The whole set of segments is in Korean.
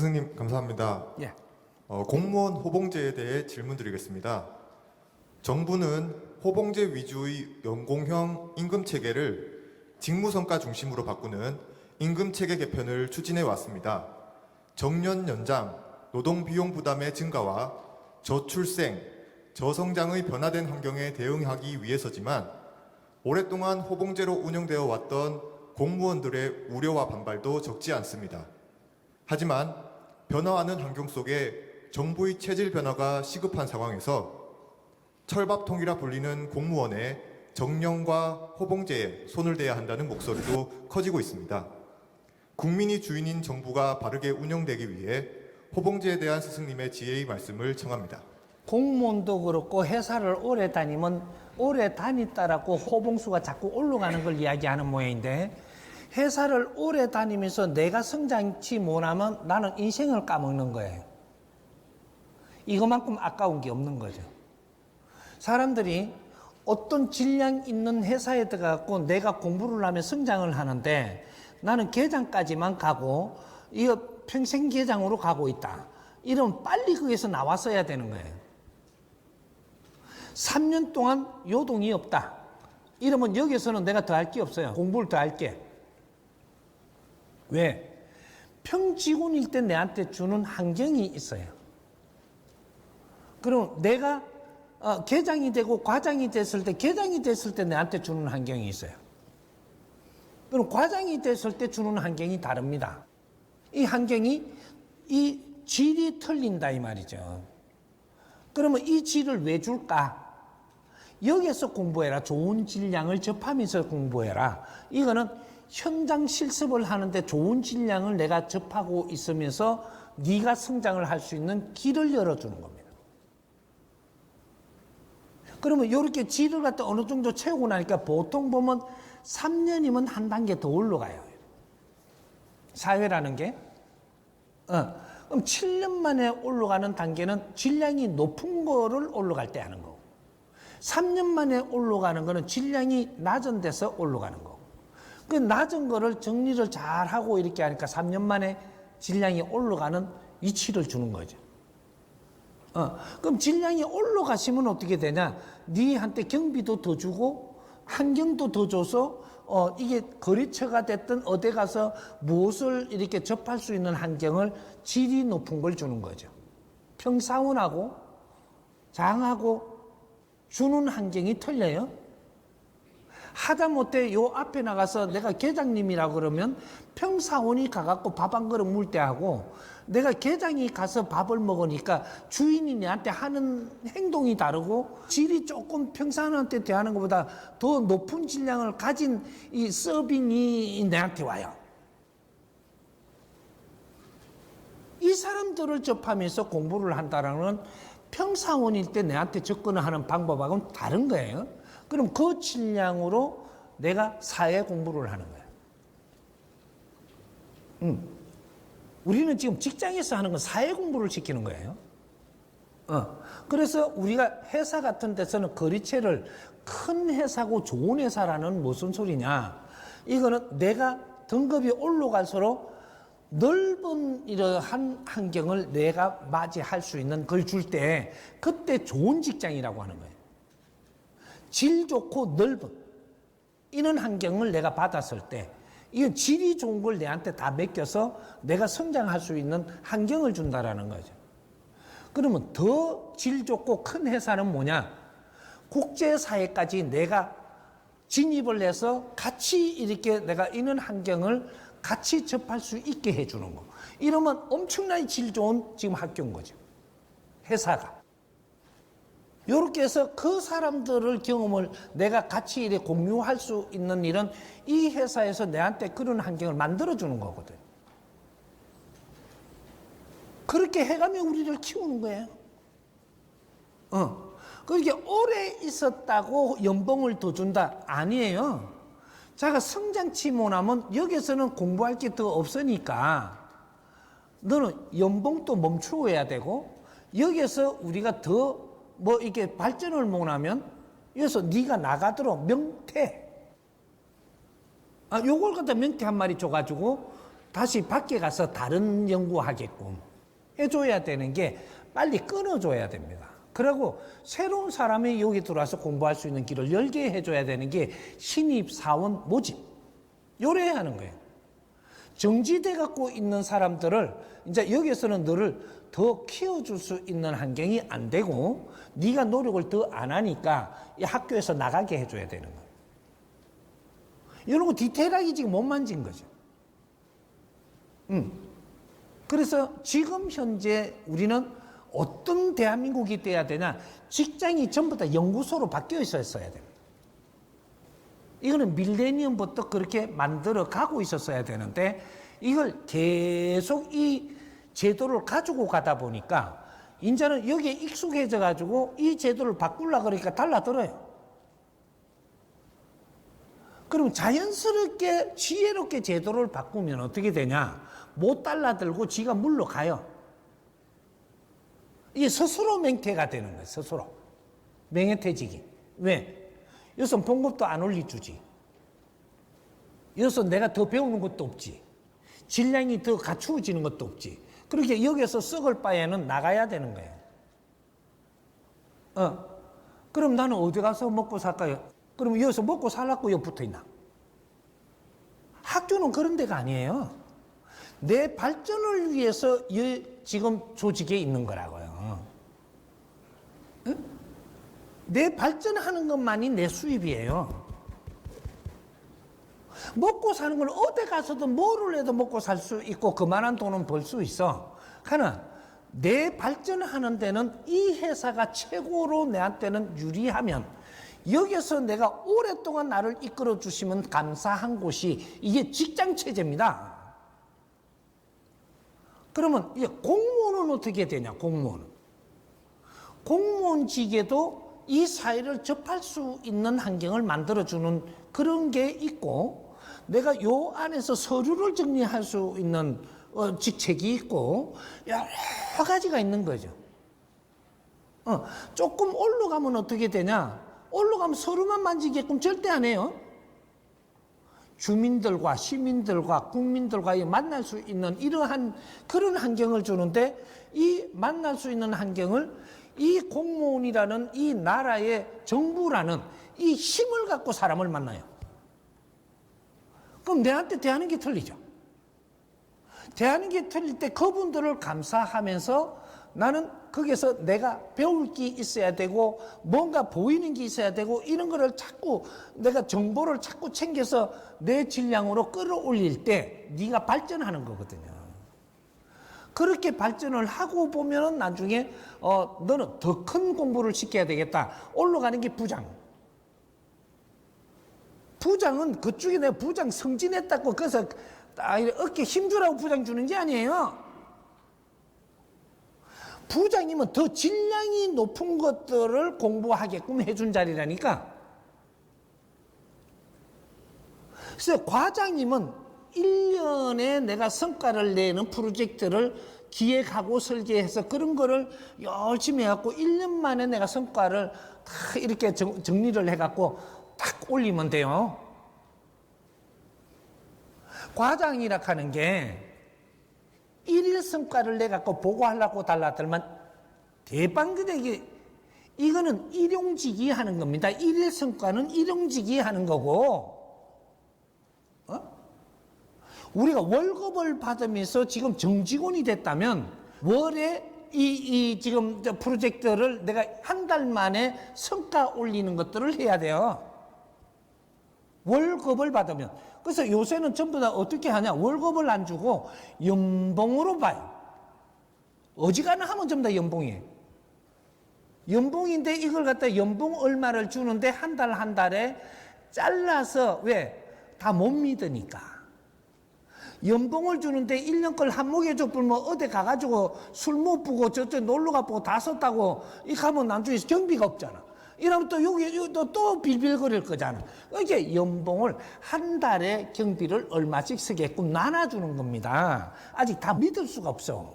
스승님 감사합니다. 예. 공무원 호봉제에 대해 질문드리겠습니다. 정부는 호봉제 위주의 연공형 임금체계를 직무성과 중심으로 바꾸는 임금체계 개편을 추진해 왔습니다. 정년 연장, 노동비용 부담의 증가와 저출생, 저성장의 변화된 환경에 대응하기 위해서지만 오랫동안 호봉제로 운영되어 왔던 공무원들의 우려와 반발도 적지 않습니다. 하지만 변화하는 환경 속에 정부의 체질 변화가 시급한 상황에서 철밥통이라 불리는 공무원의 정년과 호봉제에 손을 대야 한다는 목소리도 커지고 있습니다. 국민이 주인인 정부가 바르게 운영되기 위해 호봉제에 대한 스승님의 지혜의 말씀을 청합니다. 공무원도 그렇고 회사를 오래 다니면 오래 다녔다라고 호봉수가 자꾸 올라가는 걸 이야기하는 모양인데, 회사를 오래 다니면서 내가 성장치 못하면 나는 인생을 까먹는 거예요. 이거만큼 아까운 게 없는 거죠. 사람들이 어떤 질량 있는 회사에 들어가고 내가 공부를 하면 성장을 하는데 나는 계장까지만 가고 이거 평생 계장으로 가고 있다. 이러면 빨리 거기서 나왔어야 되는 거예요. 3년 동안 요동이 없다. 이러면 여기서는 내가 더 할 게 없어요. 공부를 더 할게. 왜? 평직원일 때 내한테 주는 환경이 있어요. 그럼 내가 계장이 되고 과장이 됐을 때, 계장이 됐을 때 내한테 주는 환경이 있어요. 그럼 과장이 됐을 때 주는 환경이 다릅니다. 이 환경이, 이 질이 틀린다 이 말이죠. 그러면 이 질을 왜 줄까? 여기에서 공부해라. 좋은 질량을 접하면서 공부해라. 이거는 현장 실습을 하는데 좋은 질량을 내가 접하고 있으면서 네가 성장을 할 수 있는 길을 열어주는 겁니다. 그러면 이렇게 질을 갖다 어느 정도 채우고 나니까 보통 보면 3년이면 한 단계 더 올라가요. 사회라는 게. 그럼 7년 만에 올라가는 단계는 질량이 높은 거를 올라갈 때 하는 거고, 3년 만에 올라가는 거는 질량이 낮은 데서 올라가는 거고, 그 낮은 거를 정리를 잘 하고 이렇게 하니까 3년 만에 질량이 올라가는 위치를 주는 거죠. 그럼 질량이 올라가시면 어떻게 되냐? 니한테 경비도 더 주고 환경도 더 줘서 이게 거래처가 됐든 어디 가서 무엇을 이렇게 접할 수 있는 환경을 질이 높은 걸 주는 거죠. 평사원하고 장하고 주는 환경이 틀려요. 하다못해 요 앞에 나가서 내가 계장님이라고 그러면 평사원이 가갖고 밥 한 그릇 물 때 하고, 내가 계장이 가서 밥을 먹으니까 주인이 내한테 하는 행동이 다르고 질이 조금 평사원한테 대하는 것보다 더 높은 질량을 가진 이 서빙이 내한테 와요. 이 사람들을 접하면서 공부를 한다는 건 평사원일 때 내한테 접근을 하는 방법하고는 다른 거예요. 그럼 그 질량으로 내가 사회 공부를 하는 거예요. 우리는 지금 직장에서 하는 건 사회 공부를 시키는 거예요. 그래서 우리가 회사 같은 데서는 거래처를 큰 회사고 좋은 회사라는 무슨 소리냐. 이거는 내가 등급이 올라갈수록 넓은 이러한 환경을 내가 맞이할 수 있는 걸 줄 때 그때 좋은 직장이라고 하는 거예요. 질 좋고 넓은 이런 환경을 내가 받았을 때 이건 질이 좋은 걸 내한테 다 맡겨서 내가 성장할 수 있는 환경을 준다라는 거죠. 그러면 더 질 좋고 큰 회사는 뭐냐? 국제사회까지 내가 진입을 해서 같이 이렇게 내가 이런 환경을 같이 접할 수 있게 해주는 거. 이러면 엄청나게 질 좋은 지금 학교인 거죠. 회사가. 이렇게 해서 그 사람들을 경험을 내가 같이 이렇게 공유할 수 있는 일은 이 회사에서 내한테 그런 환경을 만들어주는 거거든. 그렇게 해가며 우리를 키우는 거예요. 그렇게 오래 있었다고 연봉을 더 준다? 아니에요. 자가 성장치 못하면 여기서는 공부할 게 더 없으니까 너는 연봉도 멈추어야 되고, 여기서 우리가 더 뭐 이렇게 발전을 못하면 여기서 네가 나가도록 명퇴. 요걸 갖다 명퇴 한 마리 줘가지고 다시 밖에 가서 다른 연구하게끔 해줘야 되는 게 빨리 끊어줘야 됩니다. 그리고 새로운 사람이 여기 들어와서 공부할 수 있는 길을 열게 해줘야 되는 게 신입사원 모집. 요래야 하는 거예요. 정지돼 갖고 있는 사람들을 이제 여기서는 너를 더 키워줄 수 있는 환경이 안 되고 네가 노력을 더 안 하니까 이 학교에서 나가게 해줘야 되는 거예요. 이런 거 디테일하게 지금 못 만진 거죠. 그래서 지금 현재 우리는 어떤 대한민국이 돼야 되냐? 직장이 전부 다 연구소로 바뀌어 있었어야 됩니다. 이거는 밀레니엄부터 그렇게 만들어 가고 있었어야 되는데 이걸 계속 이 제도를 가지고 가다 보니까 이제는 여기에 익숙해져 가지고 이 제도를 바꾸려고 그러니까 달라들어요. 그럼 자연스럽게 지혜롭게 제도를 바꾸면 어떻게 되냐? 못 달라들고 지가 물러가요. 이게 스스로 맹퇴가 되는 거예요. 스스로. 명예퇴직이. 왜? 여기서 봉급도 안 올려주지. 여기서 내가 더 배우는 것도 없지. 질량이 더 갖추어지는 것도 없지. 그렇게 여기서 썩을 바에는 나가야 되는 거예요. 그럼 나는 어디 가서 먹고 살까요? 그럼 여기서 먹고 살라고 여기 붙어 있나? 학교는 그런 데가 아니에요. 내 발전을 위해서 지금 조직에 있는 거라고요. 내 발전하는 것만이 내 수입이에요. 먹고 사는 건 어디 가서든 뭐를 해도 먹고 살 수 있고 그만한 돈은 벌 수 있어. 그러나 내 발전하는 데는 이 회사가 최고로 내한테는 유리하면 여기서 내가 오랫동안 나를 이끌어 주시면 감사한 곳이 이게 직장 체제입니다. 그러면 이게 공무원은 어떻게 되냐? 공무원직에도 이 사회를 접할 수 있는 환경을 만들어주는 그런 게 있고 내가 요 안에서 서류를 정리할 수 있는 직책이 있고 여러 가지가 있는 거죠. 조금 올라가면 어떻게 되냐? 올라가면 서류만 만지게끔 절대 안 해요. 주민들과 시민들과 국민들과 만날 수 있는 이러한 그런 환경을 주는데 이 만날 수 있는 환경을 이 공무원이라는 이 나라의 정부라는 이 힘을 갖고 사람을 만나요. 그럼 내한테 대하는 게 틀리죠. 대하는 게 틀릴 때 그분들을 감사하면서 나는 거기서 내가 배울 게 있어야 되고 뭔가 보이는 게 있어야 되고 이런 거를 자꾸 내가 정보를 자꾸 챙겨서 내 질량으로 끌어올릴 때 네가 발전하는 거거든요. 그렇게 발전을 하고 보면 나중에 너는 더 큰 공부를 시켜야 되겠다. 올라가는 게 부장. 부장은 그쪽에 내가 부장 승진했다고 그래서 어깨 힘주라고 부장 주는 게 아니에요. 부장님은 더 질량이 높은 것들을 공부하게끔 해준 자리라니까. 그래서 과장님은 1년에 내가 성과를 내는 프로젝트를 기획하고 설계해서 그런 거를 열심히 해갖고 1년 만에 내가 성과를 다 이렇게 정리를 해갖고 딱 올리면 돼요. 과장이라 하는 게 일일 성과를 내갖고 보고하려고 달라들면 대빵그대기 이거는 일용직이 하는 겁니다. 일일 성과는 일용직이 하는 거고 우리가 월급을 받으면서 지금 정직원이 됐다면 월에 이 지금 프로젝트를 내가 한 달 만에 성과 올리는 것들을 해야 돼요. 월급을 받으면. 그래서 요새는 전부 다 어떻게 하냐? 월급을 안 주고 연봉으로 봐요. 어지간하면 하면 전부 다 연봉이에요. 연봉인데 이걸 갖다 연봉 얼마를 주는데 한 달에 잘라서 왜? 다 못 믿으니까. 연봉을 주는데 1년 걸 한목에 줬으면 어디 가가지고 술 못 부고 저쪽 놀러 가보고 다 썼다고 이 가면 나중에 경비가 없잖아. 이러면 또 여기 또 빌빌거릴 거잖아. 이게 연봉을 한 달에 경비를 얼마씩 쓰게끔 나눠주는 겁니다. 아직 다 믿을 수가 없어.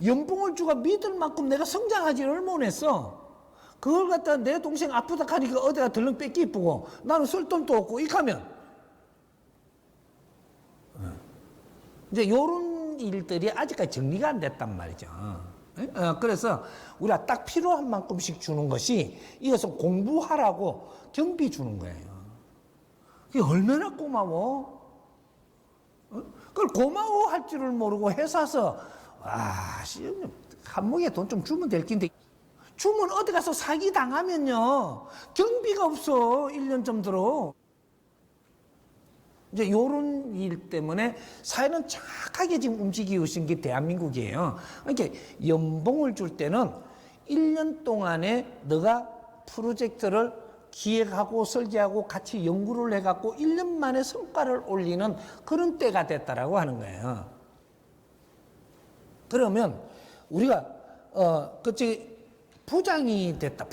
연봉을 주고 믿을 만큼 내가 성장하지를 못했어. 그걸 갖다 내 동생 아프다 하니까 어디가 덜렁 뺏기 이쁘고 나는 쓸 돈도 없고 이렇게 하면 이제 이런 일들이 아직까지 정리가 안 됐단 말이죠. 그래서 우리가 딱 필요한 만큼씩 주는 것이 이것은 공부하라고 경비 주는 거예요. 그게 얼마나 고마워? 그걸 고마워할 줄을 모르고 회사서 한몫에 돈 좀 주면 될 텐데 주면 어디 가서 사기 당하면요 경비가 없어. 1년 정도로. 이제 요런 일 때문에 사회는 정확하게 지금 움직이고 있는 게 대한민국이에요. 그러니까 연봉을 줄 때는 1년 동안에 너가 프로젝트를 기획하고 설계하고 같이 연구를 해갖고 1년 만에 성과를 올리는 그런 때가 됐다라고 하는 거예요. 그러면 우리가 부장이 됐다.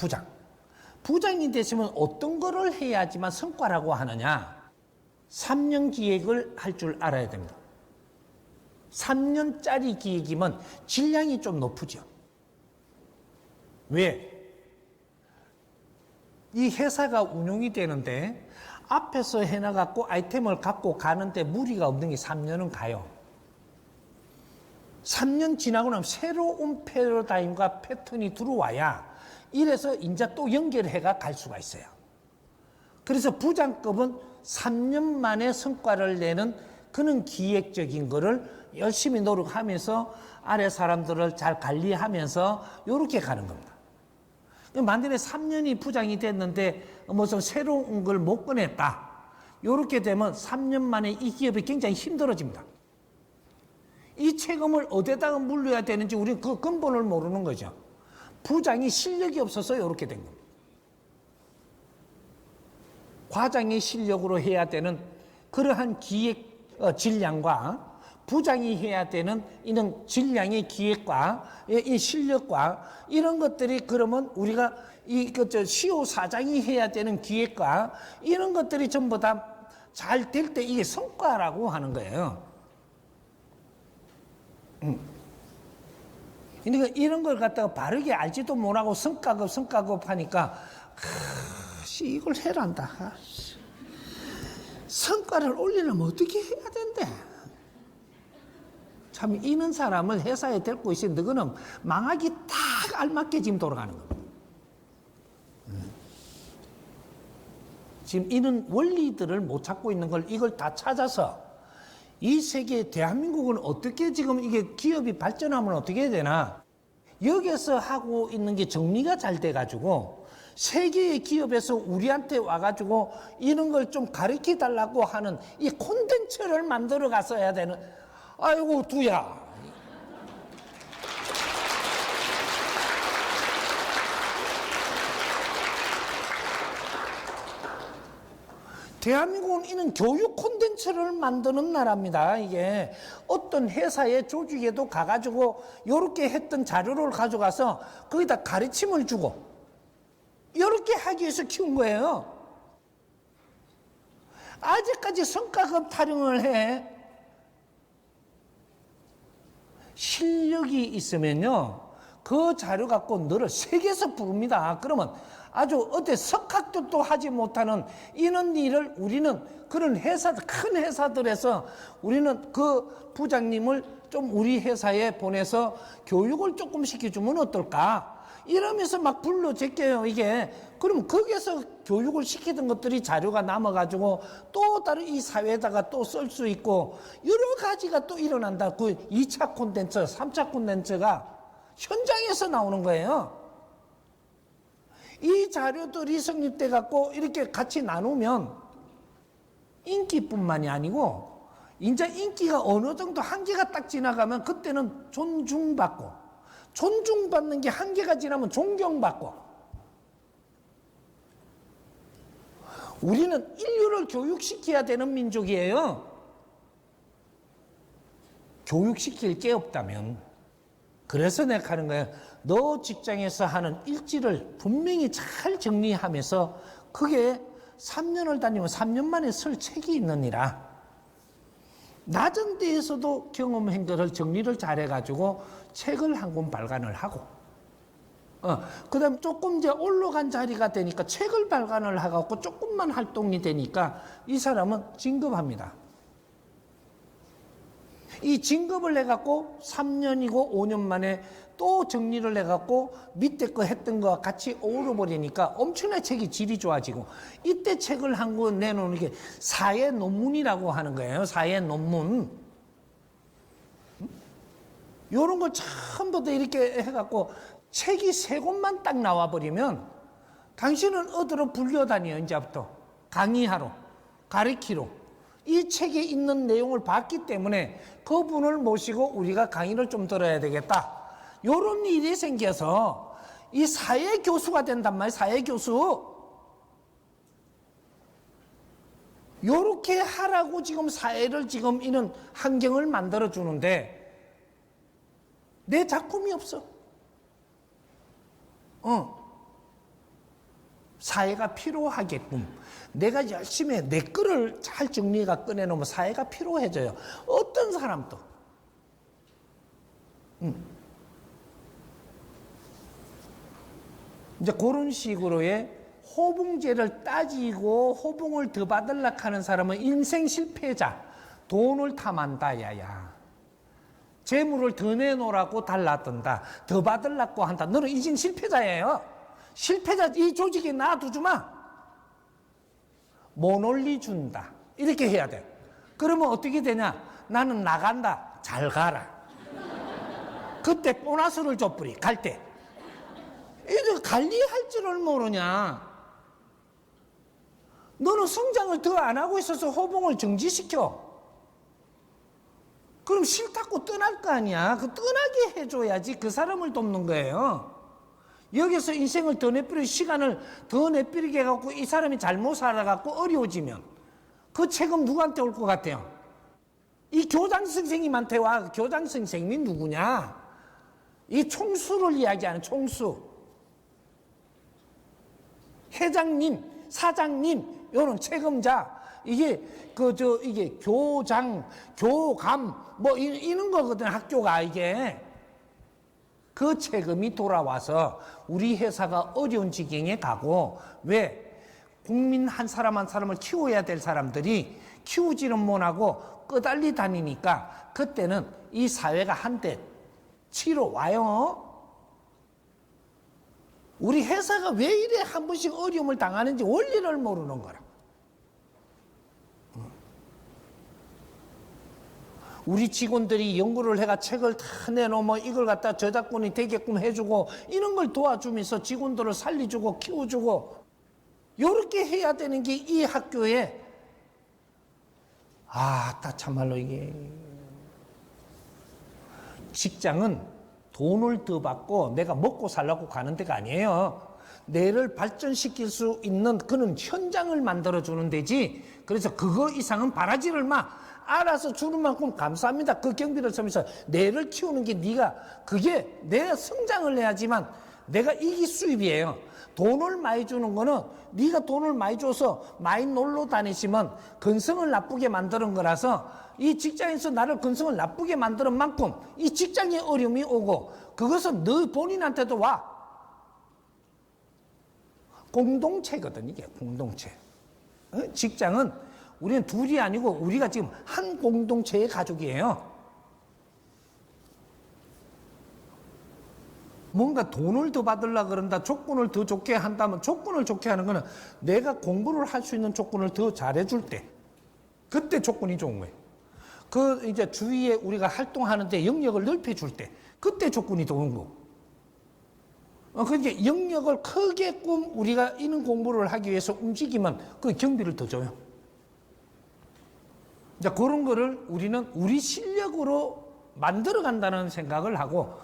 부장이 됐으면 어떤 거를 해야지만 성과라고 하느냐? 3년 기획을 할 줄 알아야 됩니다. 3년짜리 기획이면 질량이 좀 높으죠. 왜? 이 회사가 운영이 되는데 앞에서 해놔갖고 아이템을 갖고 가는데 무리가 없는 게 3년은 가요. 3년 지나고 나면 새로운 패러다임과 패턴이 들어와야 이래서 이제 또 연결해가 갈 수가 있어요. 그래서 부장급은 3년 만에 성과를 내는 그런 기획적인 거를 열심히 노력하면서 아래 사람들을 잘 관리하면서 이렇게 가는 겁니다. 만약에 3년이 부장이 됐는데 무슨 새로운 걸 못 꺼냈다. 이렇게 되면 3년 만에 이 기업이 굉장히 힘들어집니다. 이 책임을 어디다가 물려야 되는지 우리는 그 근본을 모르는 거죠. 부장이 실력이 없어서 이렇게 된 겁니다. 과장의 실력으로 해야 되는 그러한 기획 질량과 부장이 해야 되는 이런 질량의 기획과 이 실력과 이런 것들이 그러면 우리가 CEO 사장이 해야 되는 기획과 이런 것들이 전부 다 잘 될 때 이게 성과라고 하는 거예요. 그러니까 이런 걸 갖다가 바르게 알지도 못하고 성과급 하니까 이걸 해란다. 성과를 올리려면 어떻게 해야 된대? 참 이런 사람을 회사에 데리고 있으니 너는 망하기 딱 알맞게 지금 돌아가는 겁니다. 지금 이런 원리들을 못 찾고 있는 걸 이걸 다 찾아서 이 세계 대한민국은 어떻게 지금 이게 기업이 발전하면 어떻게 해야 되나? 여기서 하고 있는 게 정리가 잘 돼가지고 세계의 기업에서 우리한테 와가지고 이런 걸 좀 가르쳐 달라고 하는 이 콘텐츠를 만들어 가서 해야 되는. 아이고 두야. 대한민국은 이런 교육 콘텐츠를 만드는 나라입니다. 이게 어떤 회사의 조직에도 가가지고 이렇게 했던 자료를 가져가서 거기다 가르침을 주고 이렇게 하기 위해서 키운 거예요. 아직까지 성과급 타령을 해. 실력이 있으면요 그 자료 갖고 너를 세계에서 부릅니다. 그러면 아주 어때 석학도 하지 못하는 이런 일을 우리는 그런 회사들, 큰 회사들에서 우리는 그 부장님을 좀 우리 회사에 보내서 교육을 조금 시켜주면 어떨까? 이러면서 막 불러 제껴요, 이게. 그럼 거기에서 교육을 시키던 것들이 자료가 남아가지고 또 다른 이 사회에다가 또 쓸 수 있고 여러 가지가 또 일어난다. 그 2차 콘텐츠, 3차 콘텐츠가 현장에서 나오는 거예요. 이 자료들이 성립돼 갖고 이렇게 같이 나누면 인기뿐만이 아니고 이제 인기가 어느 정도 한계가 딱 지나가면 그때는 존중받고 존중받는 게 한계가 지나면 존경받고 우리는 인류를 교육시켜야 되는 민족이에요. 교육시킬 게 없다면 그래서 내가 하는 거예요. 너 직장에서 하는 일지를 분명히 잘 정리하면서 그게 3년을 다니면 3년 만에 쓸 책이 있느니라. 낮은 데에서도 경험한 것을 정리를 잘해가지고 책을 한 권 발간을 하고 그 다음에 조금 이제 올라간 자리가 되니까 책을 발간을 하고 조금만 활동이 되니까 이 사람은 진급합니다. 이 진급을 해갖고 3년이고 5년 만에 또 정리를 해갖고 밑에 거 했던 거와 같이 어우러버리니까 엄청나게 책이 질이 좋아지고, 이때 책을 한 권 내놓는 게 사회 논문이라고 하는 거예요. 사회 논문. 요런 걸 전부 다 이렇게 해갖고 책이 3권만 딱 나와버리면 당신은 어디로 불려다녀. 이제부터 강의하러, 가르치러. 이 책에 있는 내용을 봤기 때문에 그분을 모시고 우리가 강의를 좀 들어야 되겠다. 요런 일이 생겨서 이 사회 교수가 된단 말이에요. 사회 교수. 요렇게 하라고 지금 사회를 지금 이런 환경을 만들어 주는데 내 작품이 없어. 사회가 필요하게끔 내가 열심히 내 거를 잘 정리해가 꺼내놓으면 사회가 필요해져요. 어떤 사람도. 이제 그런 식으로의 호봉제를 따지고 호봉을 더 받으려고 하는 사람은 인생 실패자, 돈을 탐한다 야야. 재물을 더 내놓으라고 달라든다, 더 받으려고 한다. 너는 인생 실패자예요. 실패자 이 조직에 놔두지마. 모놀리 준다. 이렇게 해야 돼. 그러면 어떻게 되냐? 나는 나간다. 잘 가라. 그때 보너스를 줘버리. 갈 때. 이거 관리할 줄을 모르냐? 너는 성장을 더 안 하고 있어서 호봉을 정지시켜. 그럼 싫다고 떠날 거 아니야. 그 떠나게 해줘야지 그 사람을 돕는 거예요. 여기서 인생을 더 내버리고 시간을 더 내버리게 해갖고 이 사람이 잘못 살아갖고 어려워지면 그 책임 누구한테 올 것 같아요? 이 교장 선생님한테 와. 교장 선생님이 누구냐? 이 총수를 이야기하는 총수. 회장님, 사장님, 요런 책임자. 이게 이게 교장, 교감 뭐 이런 거거든. 학교가 이게. 그 책임이 돌아와서 우리 회사가 어려운 지경에 가고, 왜? 국민 한 사람 한 사람을 키워야 될 사람들이 키우지는 못하고 끄달리 다니니까 그때는 이 사회가 한때 치러 와요. 우리 회사가 왜 이래 한 번씩 어려움을 당하는지 원리를 모르는 거라. 우리 직원들이 연구를 해가 책을 다 내놓으면 이걸 갖다 저작권이 되게끔 해주고 이런 걸 도와주면서 직원들을 살려주고 키워주고 이렇게 해야 되는 게 이 학교에 참말로 이게 직장은 돈을 더 받고 내가 먹고 살라고 가는 데가 아니에요. 내를 발전시킬 수 있는 그런 현장을 만들어주는 데지. 그래서 그거 이상은 바라지를 마. 알아서 주는 만큼 감사합니다. 그 경비를 쓰면서 내를 키우는 게 그게 내가 성장을 해야지만 내가 이기 수입이에요. 돈을 많이 주는 거는 네가 돈을 많이 줘서 많이 놀러 다니시면 근성을 나쁘게 만드는 거라서 이 직장에서 나를 근성을 나쁘게 만드는 만큼 이 직장에 어려움이 오고 그것은 너 본인한테도 와. 공동체거든 이게 공동체. 직장은 우리는 둘이 아니고 우리가 지금 한 공동체의 가족이에요. 뭔가 돈을 더 받으려고 그런다, 조건을 더 좋게 한다면 조건을 좋게 하는 거는 내가 공부를 할 수 있는 조건을 더 잘해줄 때 그때 조건이 좋은 거예요. 그 이제 주위에 우리가 활동하는데 영역을 넓혀줄 때 그때 조건이 좋은 거고. 그러니까 영역을 크게끔 우리가 이런 공부를 하기 위해서 움직이면 그 경비를 더 줘요. 이제 그런 거를 우리는 우리 실력으로 만들어 간다는 생각을 하고,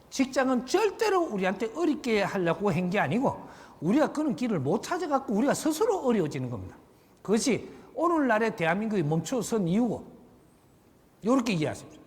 직장은 절대로 우리한테 어렵게 하려고 한 게 아니고 우리가 그런 길을 못 찾아갖고 우리가 스스로 어려워지는 겁니다. 그것이 오늘날의 대한민국이 멈춰선 이유고, 이렇게 이해하십시오.